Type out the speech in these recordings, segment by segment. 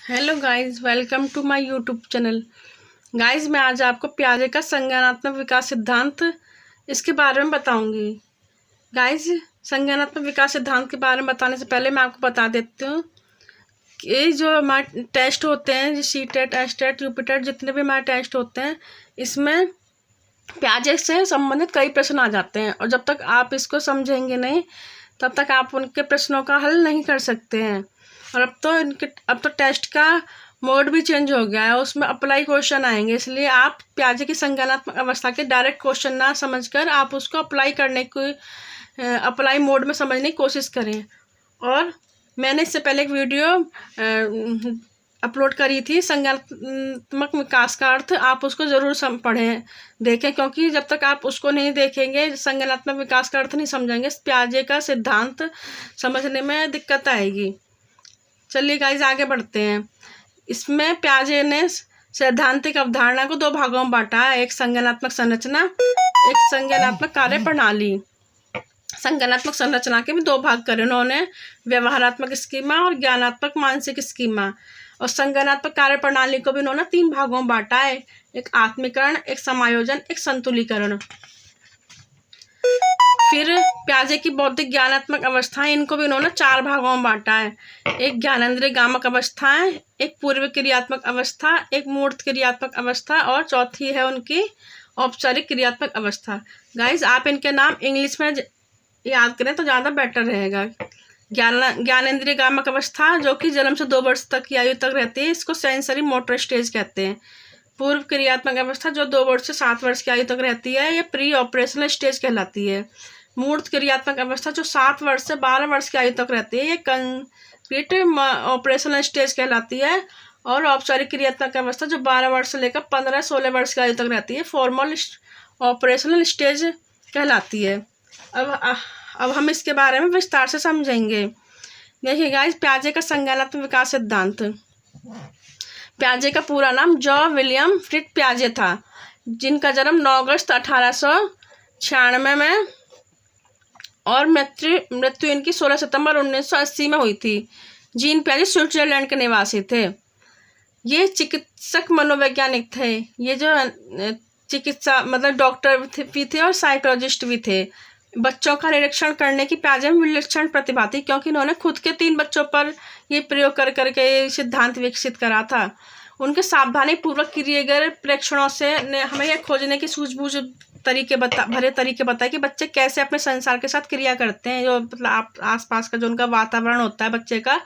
Hello guys, welcome to my YouTube channel. Guys, मैं आज आपको पियाजे का संज्ञानात्मक विकास सिद्धांत इसके बारे में बताऊंगी। गाइस, संज्ञानात्मक विकास सिद्धांत के बारे में बताने से पहले मैं आपको बता देती हूँ कि जो हमारे टेस्ट होते हैं, C TET, S TET, UP, जितने भी हमारे टेस्ट होते हैं, इसमें पियाजे से संबंधित कई प्रश्न आ जाते हैं और जब तक आप इसको समझेंगे नहीं तब तक आप उनके प्रश्नों का हल नहीं कर सकते हैं। और अब तो टेस्ट का मोड भी चेंज हो गया है, उसमें अप्लाई क्वेश्चन आएंगे, इसलिए आप पियाजे की संज्ञानात्मक अवस्था के डायरेक्ट क्वेश्चन ना समझकर आप उसको अप्लाई मोड में समझने की कोशिश करें। और मैंने इससे पहले एक वीडियो अपलोड करी थी, संज्ञानात्मक विकास का अर्थ, आप उसको ज़रूर पढ़ें, देखें, क्योंकि जब तक आप उसको नहीं देखेंगे, संज्ञानात्मक विकास का अर्थ नहीं समझेंगे, पियाजे का सिद्धांत समझने में दिक्कत आएगी। चलिए गाइस, आगे बढ़ते हैं। इसमें पियाजे ने सैद्धांतिक अवधारणा को दो भागों में बांटा है, एक संज्ञानात्मक संरचना, एक संज्ञानात्मक कार्य प्रणाली। संज्ञानात्मक संरचना के भी दो भाग करे उन्होंने, व्यवहारात्मक स्कीमा और ज्ञानात्मक मानसिक स्कीमा। और संज्ञानात्मक कार्य प्रणाली को भी उन्होंने तीन भागों में बांटा है, एक आत्मीकरण, एक समायोजन, एक संतुलीकरण। फिर पियाजे की बौद्धिक ज्ञानात्मक अवस्थाएं, इनको भी उन्होंने चार भागों में बांटा है, एक ज्ञानेंद्रिय गामक अवस्थाएं, एक पूर्व क्रियात्मक अवस्था, एक मूर्त क्रियात्मक अवस्था और चौथी है उनकी औपचारिक क्रियात्मक अवस्था। गाइज, आप इनके नाम इंग्लिश में याद करें तो ज़्यादा बेटर रहेगा। ज्ञानेंद्रिय गामक अवस्था, जो कि जन्म से 2 वर्ष तक की आयु तक रहती है, इसको सेंसरी मोटर स्टेज कहते हैं। पूर्व क्रियात्मक अवस्था, जो 2 वर्ष से 7 वर्ष की आयु तक रहती है, ये प्री ऑपरेशनल स्टेज कहलाती है। मूर्त क्रियात्मक अवस्था, जो 7 वर्ष से 12 वर्ष की आयु तक रहती है, ये कंक्रीट ऑपरेशनल स्टेज कहलाती है। और औपचारिक क्रियात्मक अवस्था, जो 12 वर्ष से लेकर 15-16 वर्ष की आयु तक रहती है, फॉर्मल ऑपरेशनल स्टेज कहलाती है। अब हम इसके बारे में विस्तार से समझेंगे। देखिए गाइस, पियाजे का संज्ञानात्मक विकास सिद्धांत। पियाजे का पूरा नाम जॉन विलियम फ्रिट्ज पियाजे था, जिनका जन्म 9 अगस्त 1896 में और मृत्यु इनकी 16 सितंबर 1980 में हुई थी। जीन पियाजे स्विट्जरलैंड के निवासी थे। ये चिकित्सक मनोवैज्ञानिक थे। ये जो चिकित्सा मतलब डॉक्टर भी थे और साइकोलॉजिस्ट भी थे। बच्चों का निरीक्षण करने की पियाजे में विलक्षण प्रतिभा थी, क्योंकि इन्होंने खुद के 3 बच्चों पर ये प्रयोग कर करके ये सिद्धांत विकसित करा था। उनके सावधानी पूर्वक किए गए प्रेक्षणों से ने हमें यह खोजने की सूझबूझ भरे तरीके बताए कि बच्चे कैसे अपने संसार के साथ क्रिया करते हैं, जो मतलब आसपास का जो उनका वातावरण होता है बच्चे का,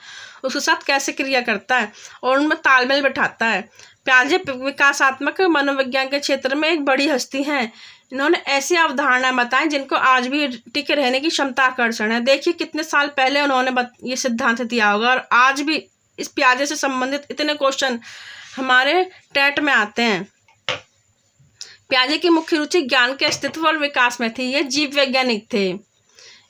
उसके साथ कैसे क्रिया करता है और उनमें तालमेल बैठाता है। पियाजे विकासात्मक मनोविज्ञान के क्षेत्र में एक बड़ी हस्ती हैं। इन्होंने ऐसी अवधारणाएं बताई जिनको आज भी टिके रहने की क्षमता आकर्षण है। देखिए, कितने साल पहले उन्होंने ये सिद्धांत दिया होगा और आज भी इस पियाजे से संबंधित इतने क्वेश्चन हमारे टेट में आते हैं। पियाजे की मुख्य रुचि ज्ञान के अस्तित्व और विकास में थी। ये जीव वैज्ञानिक थे,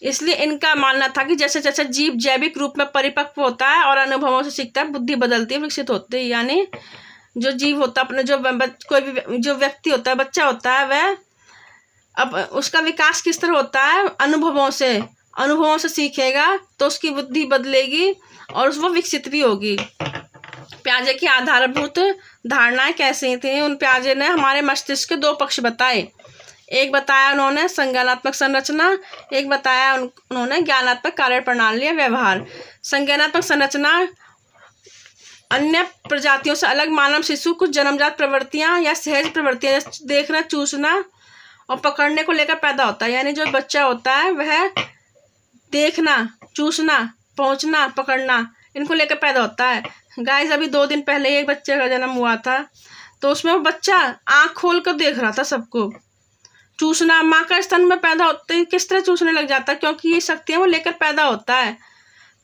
इसलिए इनका मानना था कि जैसे जैसे जीव जैविक रूप में परिपक्व होता है और अनुभवों से सीखता है, बुद्धि बदलती है, विकसित होती है। यानी जो जीव होता है, अपने कोई भी जो व्यक्ति होता है, बच्चा होता है, वह अब उसका विकास किस तरह होता है, अनुभवों से सीखेगा तो उसकी बुद्धि बदलेगी और वो विकसित भी होगी। पियाजे की आधारभूत धारणाएं कैसी थी? उन पियाजे ने हमारे मस्तिष्क के 2 पक्ष बताए। एक बताया उन्होंने संज्ञानात्मक संरचना, एक बताया उन्होंने ज्ञानात्मक कार्य प्रणाली या व्यवहार। संज्ञानात्मक संरचना, अन्य प्रजातियों से अलग मानव शिशु कुछ जन्मजात प्रवृत्तियां या सहज प्रवृत्तियां, देखना, चूसना और पकड़ने को लेकर पैदा होता है। यानी जो बच्चा होता है वह देखना, चूसना, पहुंचना, पकड़ना, इनको लेकर पैदा होता है। गाइस, अभी 2 दिन पहले एक बच्चे का जन्म हुआ था, तो उसमें वो बच्चा आँख खोल कर देख रहा था सबको। चूसना, माँ का स्तन में पैदा होते ही किस तरह चूसने लग जाता है, क्योंकि ये शक्तियाँ वो लेकर पैदा होता है।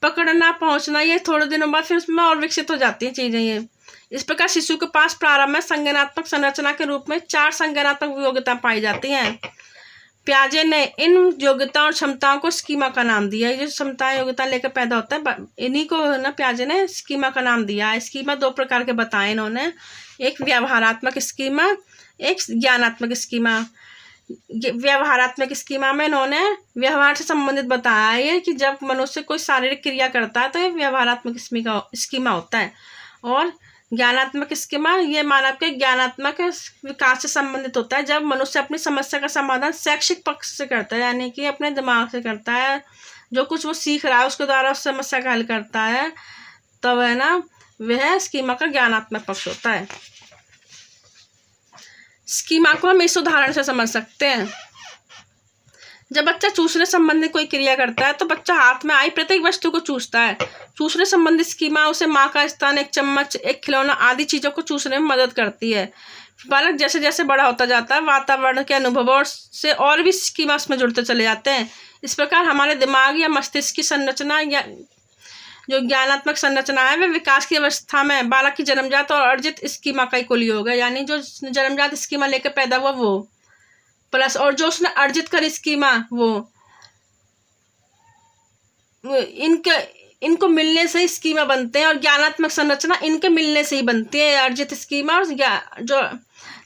पकड़ना, पहुँचना, ये थोड़े दिनों बाद फिर उसमें और विकसित हो जाती हैं चीज़ें। ये इस प्रकार शिशु के पास प्रारंभ में संज्ञानात्मक संरचना के रूप में 4 संज्ञानात्मक योग्यता पाई जाती हैं। पियाजे ने इन योग्यताओं और क्षमताओं को स्कीमा का नाम दिया। ये जो क्षमताएं योग्यता लेकर पैदा होता है, इन्हीं को ना पियाजे ने स्कीमा का नाम दिया। स्कीमा 2 प्रकार के बताए इन्होंने, एक व्यवहारात्मक स्कीमा, एक ज्ञानात्मक स्कीमा। व्यवहारात्मक स्कीमा में इन्होंने व्यवहार से संबंधित बताया है कि जब मनुष्य कोई शारीरिक क्रिया करता है तो ये व्यवहारात्मक स्कीमा होता है। और ज्ञानात्मक स्कीमा ये मानव के ज्ञानात्मक विकास से संबंधित होता है, जब मनुष्य अपनी समस्या का समाधान शैक्षिक पक्ष से करता है, यानी कि अपने दिमाग से करता है, जो कुछ वो सीख रहा है उसके द्वारा उस समस्या का हल करता है, तो वह ना वह स्कीमा का ज्ञानात्मक पक्ष होता है। स्कीमा को हम इस उदाहरण से समझ सकते हैं। जब बच्चा चूसने संबंधी कोई क्रिया करता है तो बच्चा हाथ में आई प्रत्येक वस्तु को चूसता है। चूसने संबंधी स्कीमा उसे माँ का स्तन, एक चम्मच, एक खिलौना आदि चीज़ों को चूसने में मदद करती है। बालक जैसे जैसे बड़ा होता जाता है वातावरण के अनुभवों से और भी स्कीमा उसमें जुड़ते चले जाते हैं। इस प्रकार हमारे दिमाग या मस्तिष्क की संरचना या जो ज्ञानात्मक संरचना है वह विकास की अवस्था में बालक की जन्मजात और अर्जित स्कीमा का ही कुल योग है, यानी जो जन्मजात स्कीमा लेकर पैदा हुआ वो प्लस और जो उसने अर्जित कर स्कीमा वो इनको मिलने से ही स्कीमा बनते हैं, और ज्ञानात्मक संरचना इनके मिलने से ही बनती है। अर्जित स्कीमा और जो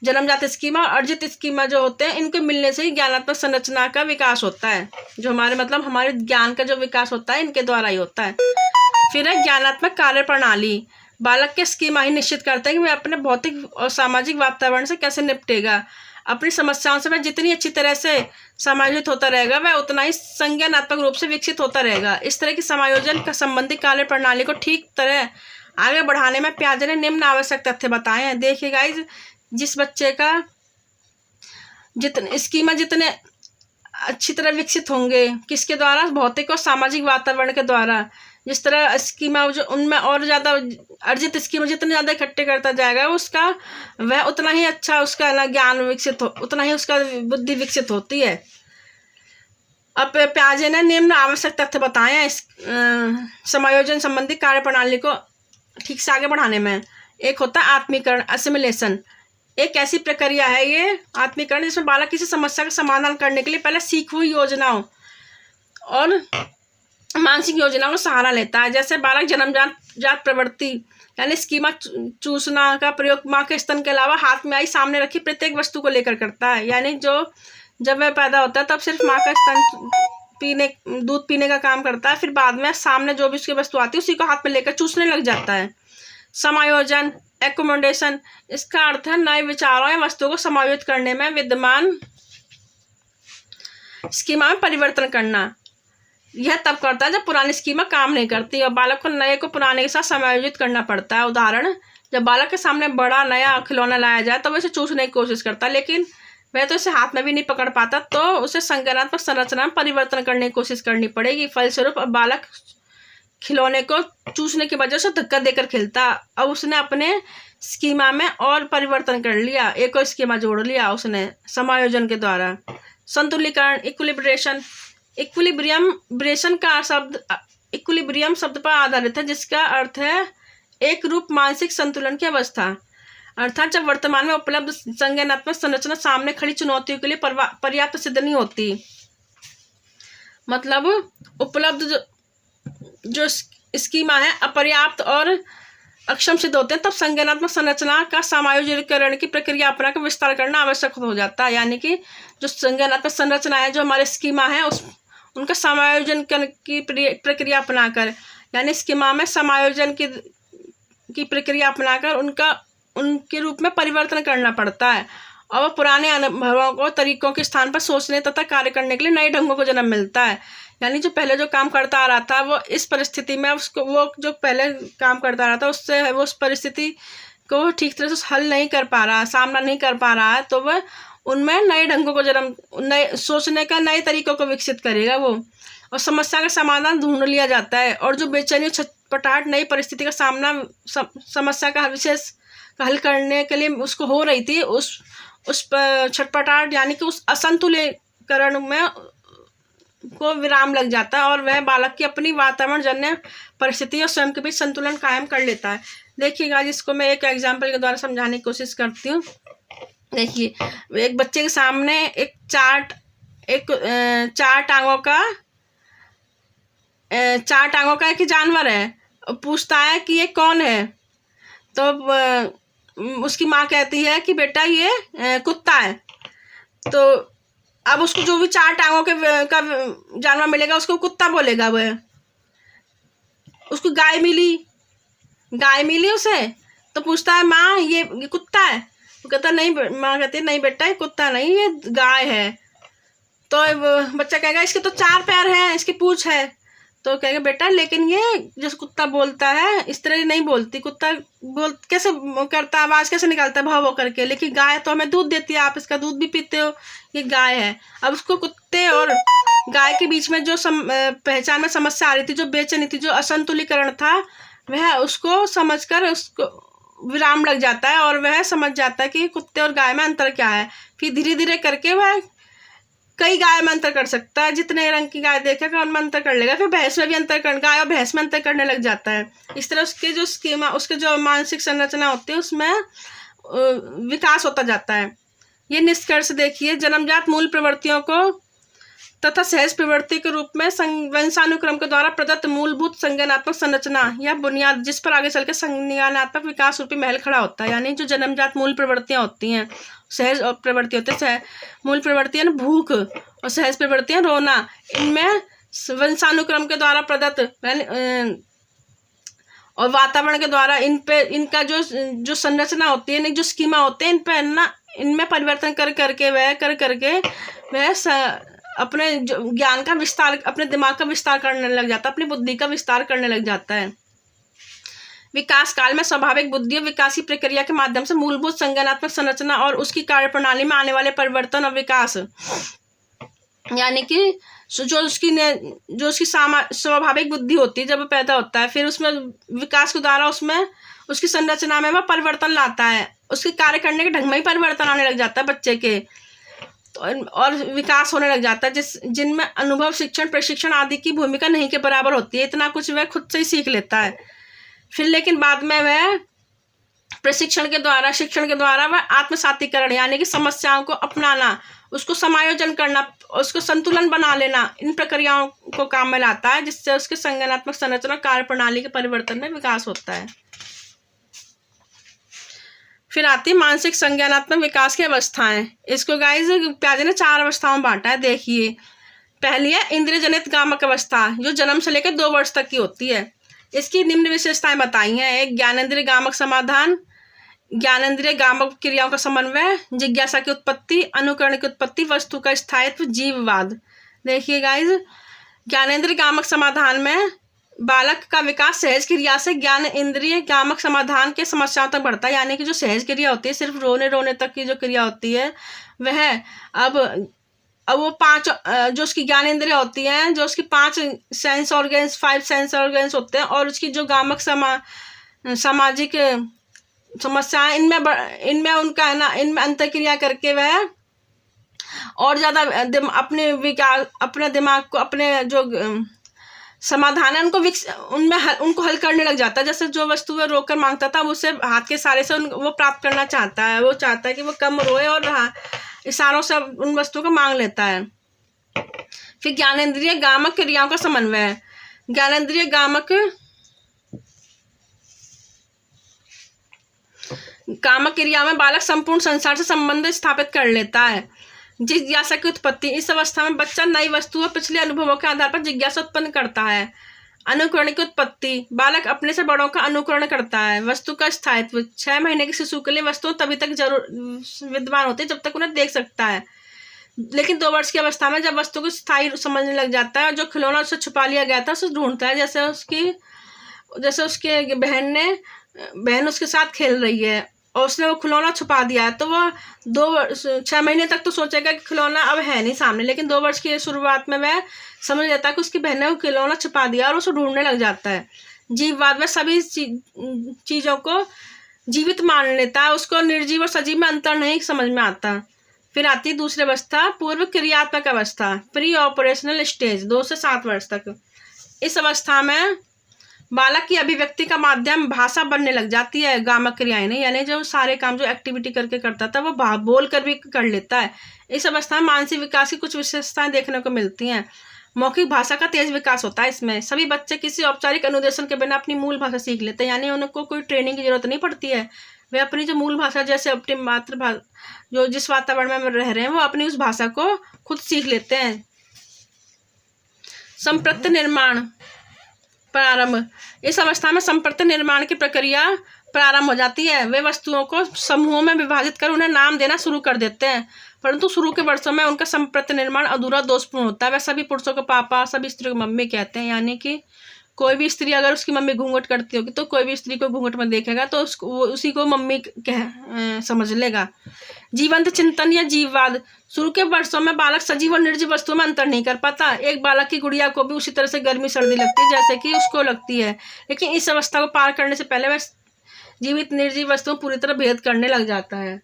जन्मजात स्कीमा और अर्जित स्कीमा जो होते हैं इनके मिलने से ही ज्ञानात्मक संरचना का विकास होता है, जो हमारे ज्ञान का जो विकास होता है इनके द्वारा ही होता है। फिर है ज्ञानात्मक कार्य प्रणाली। बालक के स्कीमा ही निश्चित करते हैं कि वह अपने भौतिक और सामाजिक वातावरण से कैसे निपटेगा। अपनी समस्याओं से वह जितनी अच्छी तरह से समायोजित होता रहेगा वह उतना ही संज्ञानात्मक रूप से विकसित होता रहेगा। इस तरह की समायोजन का संबंधी कार्य प्रणाली को ठीक तरह आगे बढ़ाने में पियाजे ने निम्न आवश्यक तथ्य बताए हैं। देखिए गाइस, जिस बच्चे का जितने अच्छी तरह विकसित होंगे किसके द्वारा, भौतिक और सामाजिक वातावरण के द्वारा, जिस तरह स्कीमा जो उनमें और ज़्यादा अर्जित स्कीमा जितने ज़्यादा इकट्ठे करता जाएगा उसका वह उतना ही अच्छा उसका ना ज्ञान विकसित हो, उतना ही उसका बुद्धि विकसित होती है। अब पियाजे ने निम्न आवश्यक तथ्य बताए हैं इस समायोजन संबंधी कार्य प्रणाली को ठीक से आगे बढ़ाने में। एक होता है आत्मीकरण, असिमिलेशन। एक ऐसी प्रक्रिया है ये आत्मीकरण जिसमें बालक किसी समस्या का समाधान करने के लिए पहले सीखी हुई योजनाओं और मानसिक योजनाओं का सहारा लेता है। जैसे बालक जन्मजात प्रवृत्ति यानी स्कीमा चूसना का प्रयोग माँ के स्तन के अलावा हाथ में आई सामने रखी प्रत्येक वस्तु को लेकर करता है, यानी जब वह पैदा होता है तब सिर्फ माँ का स्तन दूध पीने का काम करता है, फिर बाद में सामने जो भी उसकी वस्तु आती है उसी को हाथ में लेकर चूसने लग जाता है। समायोजन, एकोमोडेशन, इसका अर्थ है नए विचारों या वस्तुओं को समायोजित करने में विद्यमान स्कीमा में परिवर्तन करना। यह तब करता है जब पुरानी स्कीमा काम नहीं करती और बालक को नए को पुराने के साथ समायोजित करना पड़ता है। उदाहरण, जब बालक के सामने बड़ा नया खिलौना लाया जाए तो वह इसे चूसने की कोशिश करता है, लेकिन वह तो इसे हाथ में भी नहीं पकड़ पाता, तो उसे संज्ञानात्मक संरचना में परिवर्तन करने की कोशिश करनी पड़ेगी। फलस्वरूप अब बालक खिलौने को चूसने की वजह से धक्का देकर खेलता। अब उसने अपने स्कीमा में और परिवर्तन कर लिया, एक और स्कीमा जोड़ लिया उसने समायोजन के द्वारा। संतुलीकरण, इक्विलिब्रेशन। इक्विलिब्रियम शब्द पर आधारित है जिसका अर्थ है एक रूप मानसिक संतुलन की अवस्था, अर्थात जब वर्तमान में उपलब्ध संज्ञानात्मक संरचना सामने खड़ी चुनौतियों के लिए पर्याप्त सिद्ध नहीं होती, मतलब उपलब्ध जो स्कीमा है अपर्याप्त और अक्षम सिद्ध होते हैं, तब संज्ञानात्मक संरचना का समायोजन की प्रक्रिया अपना का विस्तार करना आवश्यक हो जाता है। यानी कि जो संज्ञानात्मक संरचना है जो हमारे स्कीमा है उनका समायोजन की प्रक्रिया अपनाकर, यानी स्कीमा में समायोजन की प्रक्रिया अपनाकर उनके रूप में परिवर्तन करना पड़ता है और पुराने अनुभवों को तरीकों के स्थान पर सोचने तथा कार्य करने के लिए नए ढंगों को जन्म मिलता है। यानी जो पहले जो काम करता आ रहा था वो इस परिस्थिति में वो जो पहले काम करता आ रहा था उससे वो उस परिस्थिति को ठीक तरह से हल नहीं कर पा रहा, सामना नहीं कर पा रहा है, तो वह उनमें नए ढंगों को नए सोचने का नए तरीकों को विकसित करेगा वो, और समस्या का समाधान ढूंढ लिया जाता है। और जो बेचैनी छटपटाहट नई परिस्थिति का सामना समस्या का विशेष हल करने के लिए उसको हो रही थी, उस छटपटाहट यानी कि उस असंतुलीकरण में को विराम लग जाता है और वह बालक की अपनी वातावरण जन्य परिस्थिति और स्वयं के बीच संतुलन कायम कर लेता है। देखिएगा, जिसको मैं एक एग्जाम्पल के द्वारा समझाने की कोशिश करती हूँ। देखिए, एक बच्चे के सामने एक चार टांगों का एक जानवर है, पूछता है कि ये कौन है, तो उसकी माँ कहती है कि बेटा ये कुत्ता है। तो अब उसको जो भी चार टांगों का जानवर मिलेगा उसको कुत्ता बोलेगा। वह उसको गाय मिली, गाय मिली उसे, तो पूछता है माँ ये कुत्ता है? वो कहता नहीं, माँ कहती है नहीं बेटा ये कुत्ता नहीं, ये गाय है। तो बच्चा कहेगा इसके तो 4 पैर हैं, इसकी पूंछ है। तो कहेगा बेटा लेकिन ये जैसे कुत्ता बोलता है इस तरह नहीं बोलती, कुत्ता कैसे करता है, आवाज़ कैसे निकालता है भाव करके, लेकिन गाय तो हमें दूध देती है, आप इसका दूध भी पीते हो, ये गाय है। अब उसको कुत्ते और गाय के बीच में जो पहचान में समस्या आ रही थी, जो बेचैनी थी, जो असंतुलीकरण था, वह उसको समझकर उसको विराम लग जाता है और वह समझ जाता है कि कुत्ते और गाय में अंतर क्या है। फिर धीरे धीरे करके वह कई गाय में अंतर कर सकता है, जितने रंग की गाय देखेगा उनमें अंतर कर लेगा। फिर भैंस में भी अंतर कर, गाय और भैंस में अंतर करने लग जाता है। इस तरह उसके जो स्कीमा, उसके जो मानसिक संरचना होती है उसमें विकास होता जाता है। ये निष्कर्ष देखिए, जन्मजात मूल प्रवृत्तियों को तथा सहज प्रवृत्ति के रूप में वंशानुक्रम के द्वारा प्रदत्त मूलभूत संज्ञानात्मक संरचना या बुनियाद, जिस पर आगे चल के संज्ञानात्मक विकास रूपी महल खड़ा होता है। यानी जो जन्मजात मूल प्रवृत्तियाँ होती हैं, सहज और प्रवृत्ति होते हैं, मूल प्रवृत्तियाँ भूख और सहज प्रवृत्तियाँ रोना, इनमें वंशानुक्रम के द्वारा प्रदत्त और वातावरण के द्वारा इन पे इनका जो संरचना होती है, जो स्कीमा होते हैं, इन पे ना इनमें परिवर्तन कर करके वह अपने ज्ञान का विस्तार, अपने दिमाग का विस्तार करने लग जाता है, अपनी बुद्धि का विस्तार करने लग जाता है। विकास काल में स्वाभाविक बुद्धि और विकासीय प्रक्रिया के माध्यम से मूलभूत संज्ञानात्मक संरचना और उसकी कार्यप्रणाली में आने वाले परिवर्तन और विकास, यानी कि जो उसकी स्वाभाविक बुद्धि होती है जब वो पैदा होता है, फिर उसमें विकास के द्वारा उसमें उसकी संरचना में वह परिवर्तन लाता है, उसके कार्य करने के ढंग में ही परिवर्तन आने लग जाता है बच्चे के, और विकास होने लग जाता है जिनमें अनुभव, शिक्षण, प्रशिक्षण आदि की भूमिका नहीं के बराबर होती है। इतना कुछ वह खुद से ही सीख लेता है। फिर लेकिन बाद में वह प्रशिक्षण के द्वारा, शिक्षण के द्वारा वह आत्मसातीकरण, यानी कि समस्याओं को अपनाना, उसको समायोजन करना, उसको संतुलन बना लेना, इन प्रक्रियाओं को काम में लाता है, जिससे उसके संज्ञानात्मक संरचना कार्य प्रणाली के परिवर्तन में विकास होता है। फिर आती है मानसिक संज्ञानात्मक विकास की अवस्थाएं। इसको गाइस प्याजे ने 4 अवस्थाओं में बांटा है। देखिए, पहली है इंद्रिय जनित गामक अवस्था, जो जन्म से लेकर 2 वर्ष तक की होती है। इसकी निम्न विशेषताएं बताई हैं। एक, ज्ञानेंद्रिय गामक समाधान, ज्ञानेंद्रिय गामक क्रियाओं का समन्वय, जिज्ञासा की उत्पत्ति, अनुकरण की उत्पत्ति, वस्तु का स्थायित्व, जीववाद। देखिए गाइस, ज्ञानेंद्रिय गामक समाधान में बालक का विकास सहज क्रिया से ज्ञान इंद्रिय गामक समाधान के समस्याओं तक बढ़ता है। यानी कि जो सहज क्रिया होती है, सिर्फ रोने तक की जो क्रिया होती है, वह अब वो 5 जो उसकी ज्ञान इंद्रिय होती हैं, जो उसकी 5 सेंस ऑर्गन्स, 5 सेंस ऑर्गन्स होते हैं, और उसकी जो गामक सामाजिक समस्याएं, इनमें उनका है ना, इनमें अंतर क्रिया करके वह और ज़्यादा अपने विकास, अपने दिमाग को, अपने जो समाधान है उनको हल करने लग जाता है। जैसे जो वस्तु वह रोकर मांगता था, उसे हाथ के इशारे से वो प्राप्त करना चाहता है। वो चाहता है कि वो कम रोए और इशारों से उन वस्तुओं को मांग लेता है। फिर ज्ञानेंद्रिय गामक क्रियाओं का समन्वय। ज्ञानेंद्रिय गामक क्रिया में बालक संपूर्ण संसार से संबंध स्थापित कर लेता है। जिज्ञासा की उत्पत्ति। इस अवस्था में बच्चा नई वस्तु और पिछले अनुभवों के आधार पर जिज्ञासा उत्पन्न करता है। अनुकरण की उत्पत्ति। बालक अपने से बड़ों का अनुकरण करता है। वस्तु का स्थायित्व। 6 महीने के शिशु के लिए वस्तु तभी तक जरूर विद्यमान होती है जब तक उन्हें देख सकता है, लेकिन 2 वर्ष की अवस्था में जब वस्तु को स्थायी समझने लग जाता है और जो खिलौना उससे छुपा लिया गया था उसे ढूंढता है। जैसे उसके बहन उसके साथ खेल रही है और उसने वो खिलौना छुपा दिया है, तो वह 6 महीने तक तो सोचेगा कि खिलौना अब है नहीं सामने, लेकिन 2 वर्ष की शुरुआत में वह समझ लेता है कि उसकी बहन ने वो खिलौना छुपा दिया और उसे ढूंढने लग जाता है। जीववाद में सभी चीज़ों को जीवित मान लेता है, उसको निर्जीव और सजीव में अंतर नहीं समझ में आता। फिर आती है दूसरी अवस्था, पूर्व क्रियात्मक अवस्था, प्री ऑपरेशनल स्टेज, 2 से 7 वर्ष तक। इस अवस्था में बालक की अभिव्यक्ति का माध्यम भाषा बनने लग जाती है। गामक क्रियाएं नहीं, यानी जो सारे काम जो एक्टिविटी करके करता था वो बोल कर भी कर लेता है। इस अवस्था में मानसिक विकास की कुछ विशेषताएं देखने को मिलती हैं। मौखिक भाषा का तेज विकास होता है। इसमें सभी बच्चे किसी औपचारिक अनुदेशन के बिना अपनी मूल भाषा सीख लेते हैं, यानी उनको कोई ट्रेनिंग की जरूरत नहीं पड़ती है। वे अपनी जो मूल भाषा, जैसे अपनी मातृभाषा, जो जिस वातावरण में रह रहे हैं, वो अपनी उस भाषा को खुद सीख लेते हैं। संप्रत्य निर्माण। प्रारंभ। इस अवस्था में संपत्ति निर्माण की प्रक्रिया प्रारंभ हो जाती है। वे वस्तुओं को समूहों में विभाजित कर उन्हें नाम देना शुरू कर देते हैं, परंतु शुरू के वर्षों में उनका संपत्ति निर्माण अधूरा दोषपूर्ण होता है। वह सभी पुरुषों को पापा, सभी स्त्रियों को मम्मी कहते हैं, यानी कि कोई भी स्त्री अगर उसकी मम्मी घूंघट करती होगी तो कोई भी स्त्री को घूंघट में देखेगा तो उसी को मम्मी समझ लेगा। जीवंत चिंतन या जीववाद। शुरू के वर्षों में बालक सजीव और निर्जीव वस्तुओं में अंतर नहीं कर पाता। एक बालक की गुड़िया को भी उसी तरह से गर्मी सर्दी लगती है जैसे कि उसको लगती है, लेकिन इस अवस्था को पार करने से पहले वह जीवित निर्जीव वस्तुओं पूरी तरह भेद करने लग जाता है।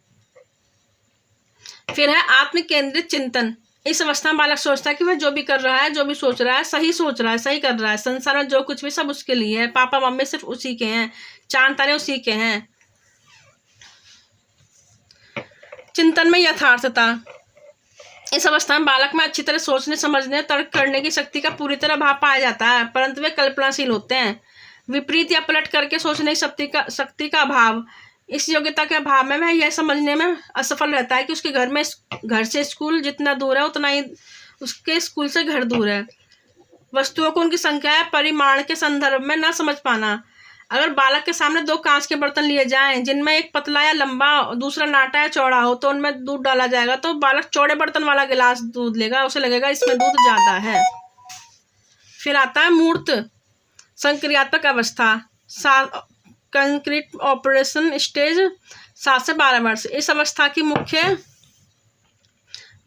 फिर है आत्म केंद्रित चिंतन। इस अवस्था में बालक सोचता है कि वह जो भी कर रहा है, जो भी सोच रहा है, सही सोच रहा है, सही कर रहा है। संसार में जो कुछ भी सब उसके लिए है। पापा मम्मी सिर्फ उसी के हैं, चांद तारे उसी के हैं। चिंतन में यथार्थता। इस अवस्था में बालक में अच्छी तरह सोचने, समझने, तर्क करने की शक्ति का पूरी तरह अभाव पाया जाता है, परंतु वे कल्पनाशील होते हैं। विपरीत या पलट करके सोचने की शक्ति का अभाव। इस योग्यता के अभाव में वह यह समझने में असफल रहता है कि उसके घर से स्कूल जितना दूर है उतना ही उसके स्कूल से घर दूर है। वस्तुओं को उनकी संख्या या परिमाण के संदर्भ में न समझ पाना। अगर बालक के सामने दो कांच के बर्तन लिए जाएं जिनमें एक पतला या लंबा दूसरा नाटा या चौड़ा हो तो उनमें दूध डाला जाएगा तो बालक चौड़े बर्तन वाला गिलास दूध लेगा, उसे लगेगा इसमें दूध ज़्यादा है। फिर आता है मूर्त संक्रियात्मक अवस्था, कंक्रीट ऑपरेशन स्टेज, 7 से 12 वर्ष। इस अवस्था की मुख्य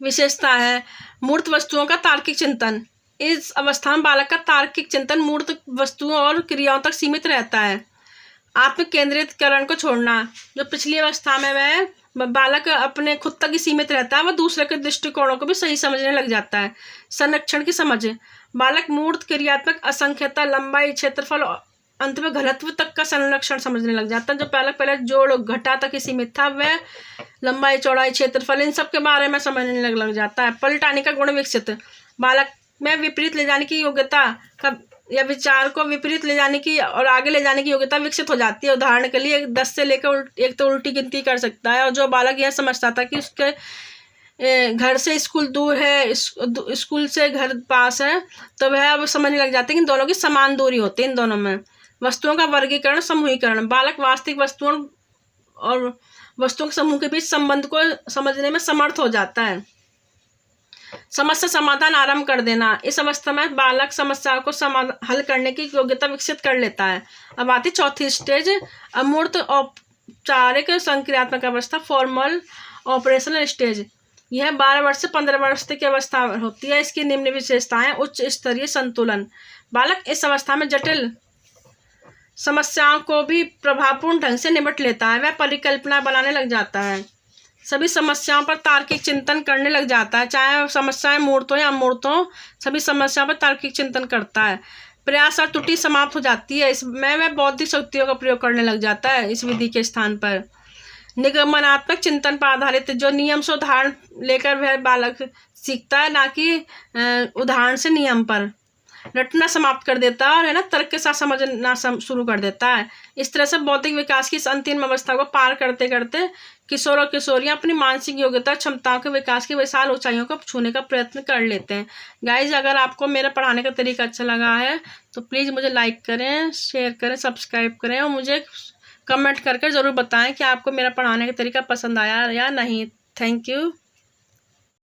विशेषता है मूर्त वस्तुओं का तार्किक चिंतन। इस अवस्था में बालक का तार्किक चिंतन मूर्त वस्तुओं और क्रियाओं तक सीमित रहता है। आत्म केंद्रितकरण को छोड़ना। जो पिछली अवस्था में वह बालक अपने खुद तक ही सीमित रहता है, वह दूसरे के दृष्टिकोणों को भी सही समझने लग जाता है। संरक्षण की समझ। बालक मूर्त, क्रियात्मक, असंख्यता, लंबाई, क्षेत्रफल, अंत में घनत्व तक का संरक्षण समझने लग जाता है। जो पहले जोड़ घटा तक ही सीमित था, वह लंबाई, चौड़ाई, क्षेत्रफल इन सब के बारे में समझने लग जाता है। पलटाने का गुण विकसित। बालक में विपरीत ले जाने की योग्यता का या विचार को विपरीत ले जाने की और आगे ले जाने की योग्यता विकसित हो जाती है। उदाहरण के लिए 10 से लेकर एक तो उल्टी गिनती कर सकता है। और जो बालक यह समझता था कि उसके घर से स्कूल दूर है, स्कूल से घर पास है, तो वह अब समझने लग जाते हैं कि दोनों की समान दूरी होती है इन दोनों में। वस्तुओं का वर्गीकरण, समूहीकरण। बालक वास्तविक वस्तुओं और वस्तुओं के समूह के बीच संबंध को समझने में समर्थ हो जाता है। समस्या समाधान आरंभ कर देना। इस अवस्था में बालक समस्याओं को हल करने की योग्यता विकसित कर लेता है। अब आती चौथी स्टेज, अमूर्त औपचारिक संक्रियात्मक अवस्था, फॉर्मल ऑपरेशनल स्टेज। यह 12 वर्ष से 15 वर्ष तक की अवस्था होती है। इसकी निम्न विशेषताएं। उच्च स्तरीय संतुलन। बालक इस अवस्था में जटिल समस्याओं को भी प्रभावपूर्ण ढंग से निपट लेता है। वह परिकल्पना बनाने लग जाता है। सभी समस्याओं पर तार्किक चिंतन करने लग जाता है, चाहे समस्याएं मूर्त हो या अमूर्त हो, सभी समस्याओं पर तार्किक चिंतन करता है। प्रयास और त्रुटि समाप्त हो जाती है। इसमें वह बौद्धिक शक्तियों का प्रयोग करने लग जाता है इस विधि के स्थान पर। निगमनात्मक चिंतन पर आधारित, जो नियम से उदाहरण लेकर वह बालक सीखता है, ना कि उदाहरण से नियम पर। रटना समाप्त कर देता है और तर्क के साथ समझना शुरू कर देता है। इस तरह से बौद्धिक विकास की इस अंतिम अवस्था को पार करते करते किशोर और किशोरियां अपनी मानसिक योग्यता, क्षमताओं के विकास की विशाल ऊंचाइयों को छूने का प्रयत्न कर लेते हैं। गाइज, अगर आपको मेरा पढ़ाने का तरीका अच्छा लगा है तो प्लीज़ मुझे लाइक करें, शेयर करें, सब्सक्राइब करें और मुझे कमेंट करके ज़रूर बताएं कि आपको मेरा पढ़ाने का तरीका पसंद आया या नहीं। Thank you.